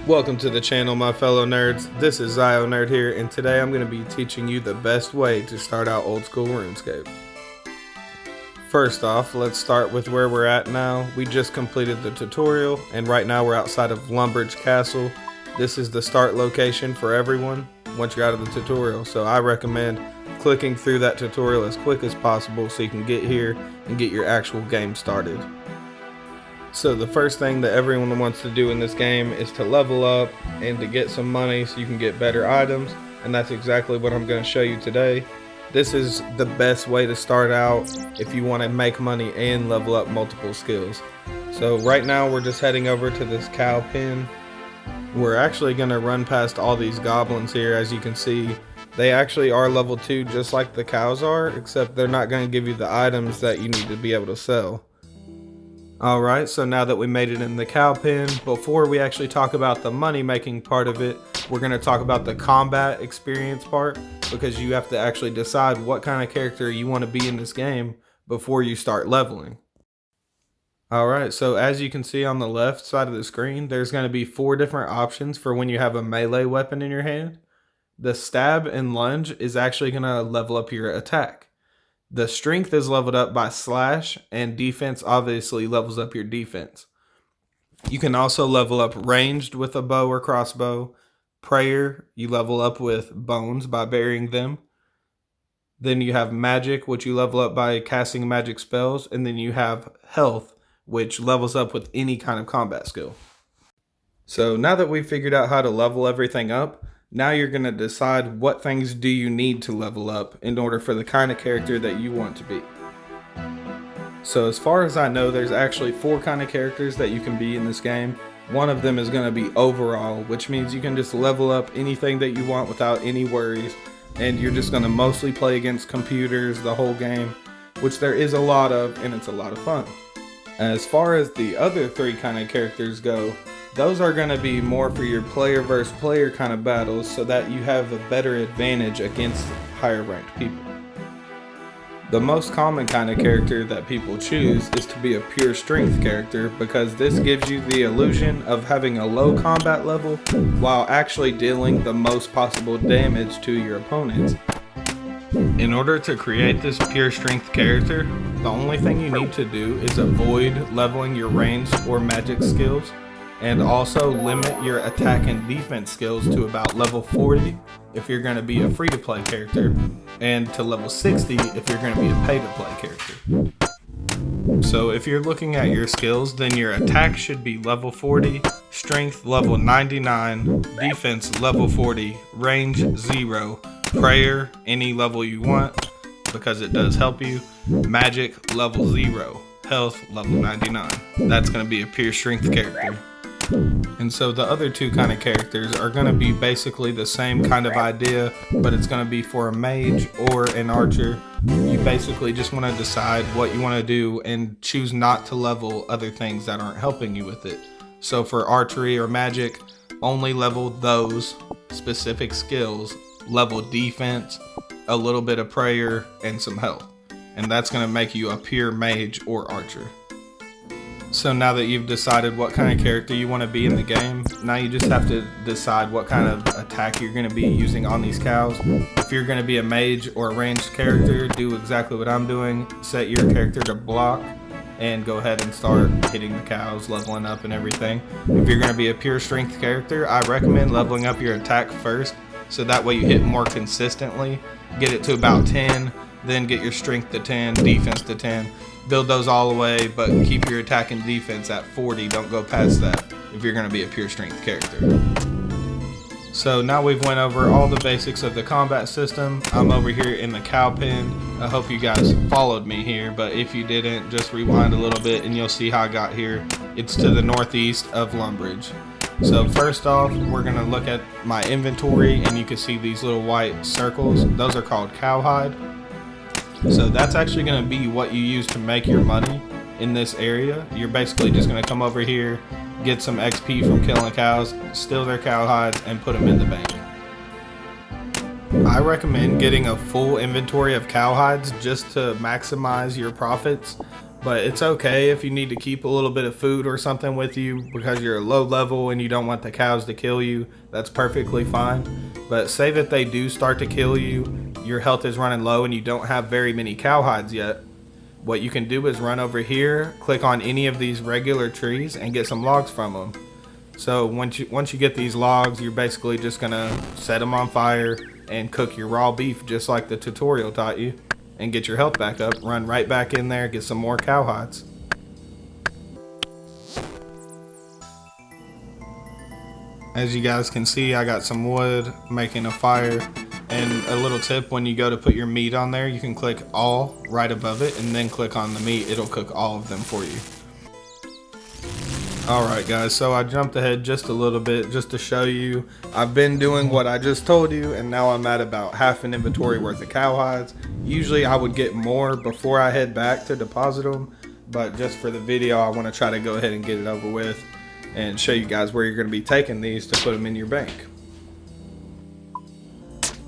Welcome to the channel, my fellow nerds. This is Zio Nerd here, and today I'm going to be teaching you the best way to start out old school RuneScape. First off, let's start with where we're at now. We just completed the tutorial, and right now we're outside of Lumbridge Castle. This is the start location for everyone once you're out of the tutorial, so I recommend clicking through that tutorial as quick as possible so you can get here and get your actual game started. So the first thing that everyone wants to do in this game is to level up and to get some money so you can get better items, and that's exactly what I'm going to show you today. This is the best way to start out if you want to make money and level up multiple skills. So right now we're just heading over to this cow pen. We're actually going to run past all these goblins here. As you can see, they actually are level 2 just like the cows are, except they're not going to give you the items that you need to be able to sell. Alright, so now that we made it in the cow pen, before we actually talk about the money making part of it, we're going to talk about the combat experience part, because you have to actually decide what kind of character you want to be in this game before you start leveling. Alright, so as you can see on the left side of the screen, there's going to be 4 different options for when you have a melee weapon in your hand. The stab and lunge is actually going to level up your attack. The strength is leveled up by slash, and defense obviously levels up your defense. You can also level up ranged with a bow or crossbow. Prayer, you level up with bones by burying them. Then you have magic, which you level up by casting magic spells. And then you have health, which levels up with any kind of combat skill. So now that we've figured out how to level everything up, now you're going to decide what things do you need to level up in order for the kind of character that you want to be. So as far as I know, there's actually 4 kind of characters that you can be in this game. One of them is going to be overall, which means you can just level up anything that you want without any worries. And you're just going to mostly play against computers the whole game, which there is a lot of, and it's a lot of fun. As far as the other 3 kind of characters go, those are going to be more for your player versus player kind of battles, so that you have a better advantage against higher ranked people. The most common kind of character that people choose is to be a pure strength character, because this gives you the illusion of having a low combat level while actually dealing the most possible damage to your opponents. In order to create this pure strength character, the only thing you need to do is avoid leveling your ranged or magic skills, and also limit your attack and defense skills to about level 40 if you're going to be a free-to-play character, and to level 60 if you're going to be a pay-to-play character. So if you're looking at your skills, then your attack should be level 40, strength level 99, defense level 40, range 0, prayer any level you want because it does help you, magic level 0, health level 99. That's going to be a pure strength character. And so the other 2 kind of characters are going to be basically the same kind of idea, but it's going to be for a mage or an archer. You basically just want to decide what you want to do and choose not to level other things that aren't helping you with it. So for archery or magic, only level those specific skills, level defense, a little bit of prayer, and some health. And that's going to make you a pure mage or archer. So now that you've decided what kind of character you want to be in the game, now you just have to decide what kind of attack you're going to be using on these cows. If you're going to be a mage or a ranged character, do exactly what I'm doing. Set your character to block and go ahead and start hitting the cows, leveling up and everything. If you're going to be a pure strength character, I recommend leveling up your attack first, so that way you hit more consistently. Get it to about 10, then get your strength to 10, defense to 10. Build those all the way, but keep your attack and defense at 40. Don't go past that if you're going to be a pure strength character. So now we've went over all the basics of the combat system. I'm over here in the cow pen. I hope you guys followed me here, but if you didn't, just rewind a little bit and you'll see how I got here. It's to the northeast of Lumbridge. So first off, we're going to look at my inventory, and you can see these little white circles. Those are called cowhide. So that's actually going to be what you use to make your money in this area. You're basically just going to come over here, get some XP from killing cows, steal their cowhides, and put them in the bank. I recommend getting a full inventory of cowhides just to maximize your profits, But it's okay if you need to keep a little bit of food or something with you because you're low level and you don't want the cows to kill you. That's perfectly fine. But say that they do start to kill you, your health is running low and you don't have very many cow hides yet. What you can do is run over here, click on any of these regular trees and get some logs from them. So once you get these logs, you're basically just gonna set them on fire and cook your raw beef just like the tutorial taught you, and get your health back up. Run right back in there, get some more cow hides. As you guys can see, I got some wood making a fire. And a little tip, when you go to put your meat on there, you can click all right above it and then click on the meat. It'll cook all of them for you. Alright guys, so I jumped ahead just a little bit just to show you. I've been doing what I just told you, and now I'm at about half an inventory worth of cow hides. Usually I would get more before I head back to deposit them, but just for the video I want to try to go ahead and get it over with and show you guys where you're going to be taking these to put them in your bank.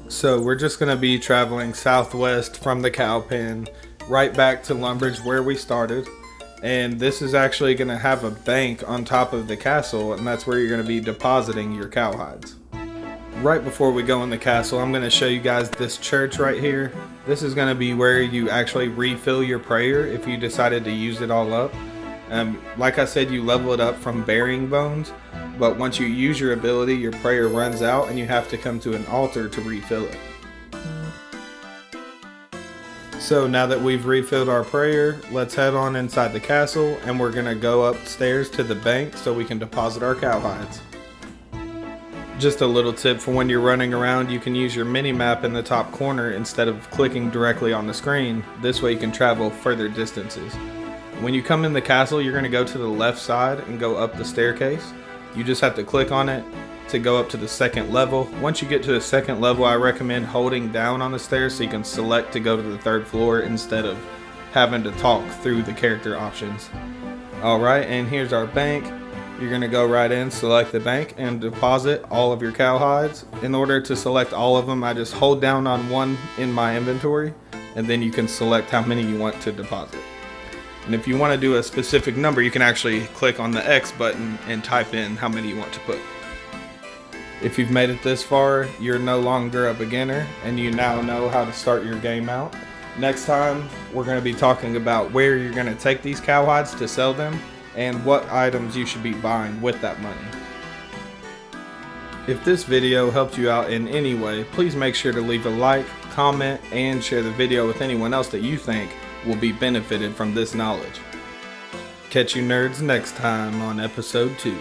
So we're just going to be traveling southwest from the cow pen right back to Lumbridge where we started. And this is actually going to have a bank on top of the castle, and that's where you're going to be depositing your cow hides. Right before we go in the castle, I'm going to show you guys this church right here. This is going to be where you actually refill your prayer if you decided to use it all up. Like I said, you level it up from burying bones, but once you use your ability, your prayer runs out and you have to come to an altar to refill it. So now that we've refilled our prayer, let's head on inside the castle, and we're gonna go upstairs to the bank so we can deposit our cow hides. Just a little tip for when you're running around, you can use your mini map in the top corner instead of clicking directly on the screen. This way you can travel further distances. When you come in the castle, you're gonna go to the left side and go up the staircase. You just have to click on it to go up to the second level. Once you get to the second level, I recommend holding down on the stairs so you can select to go to the third floor instead of having to talk through the character options. Alright, and here's our bank. You're going to go right in, select the bank, and deposit all of your cow hides. In order to select all of them, I just hold down on one in my inventory, and then you can select how many you want to deposit. And if you want to do a specific number, you can actually click on the X button and type in how many you want to put. If you've made it this far, you're no longer a beginner and you now know how to start your game out. Next time, we're going to be talking about where you're going to take these cow hides to sell them and what items you should be buying with that money. If this video helped you out in any way, please make sure to leave a like, comment, and share the video with anyone else that you think will be benefited from this knowledge. Catch you nerds next time on episode 2.